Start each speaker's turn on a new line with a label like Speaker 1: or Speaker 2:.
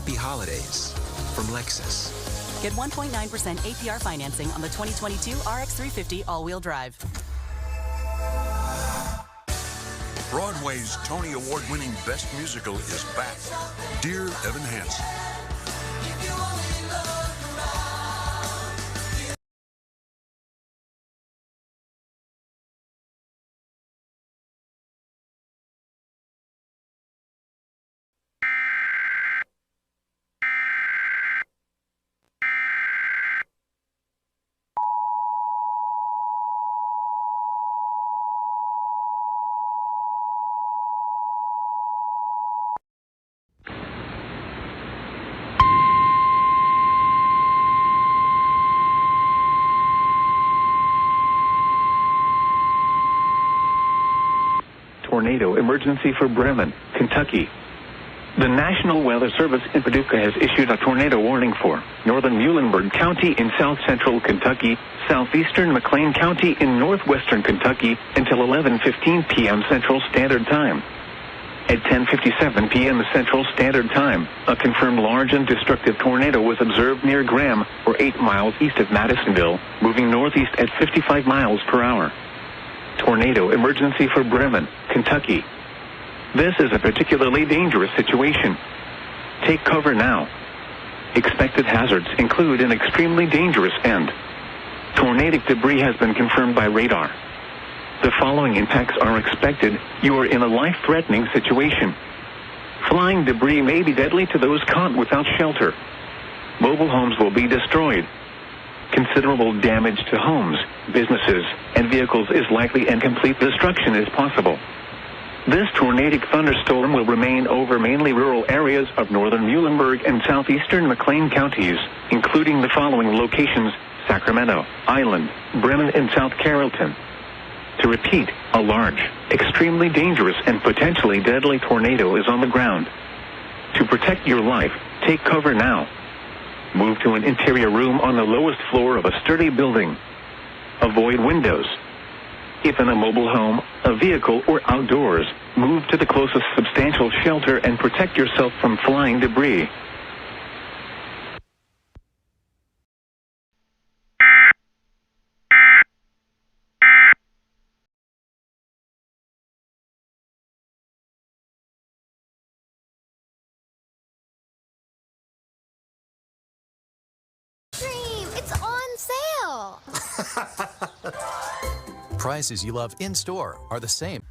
Speaker 1: Happy holidays from Lexus.
Speaker 2: Get 1.9% APR financing on the 2022 RX 350 all-wheel drive.
Speaker 3: Broadway's Tony Award-winning Best Musical is back. Dear Evan Hansen.
Speaker 4: Tornado emergency for Bremen, Kentucky. The National Weather Service in Paducah has issued a tornado warning for northern Muhlenberg County in south-central Kentucky, southeastern McLean County in northwestern Kentucky until 11:15 p.m. Central Standard Time. At 10:57 p.m. Central Standard Time, a confirmed large and destructive tornado was observed near Graham, or 8 miles east of Madisonville, moving northeast at 55 miles per hour. Tornado emergency for Bremen, Kentucky. This is a particularly dangerous situation. Take cover now. Expected hazards include an extremely dangerous end. Tornadic debris has been confirmed by radar. The following impacts are expected. You are in a life-threatening situation. Flying debris may be deadly to those caught without shelter. Mobile homes will be destroyed. Considerable damage to homes, businesses, and vehicles is likely, and complete destruction is possible. This tornadic thunderstorm will remain over mainly rural areas of northern Muhlenberg and southeastern McLean counties, including the following locations: Sacramento, Island, Bremen, and South Carrollton. To repeat, a large, extremely dangerous, and potentially deadly tornado is on the ground. To protect your life, take cover now. Move to an interior room on the lowest floor of a sturdy building. Avoid windows. If in a mobile home, a vehicle, or outdoors, move to the closest substantial shelter and protect yourself from flying debris.
Speaker 5: It's on sale!
Speaker 6: Prices you love in-store are the same.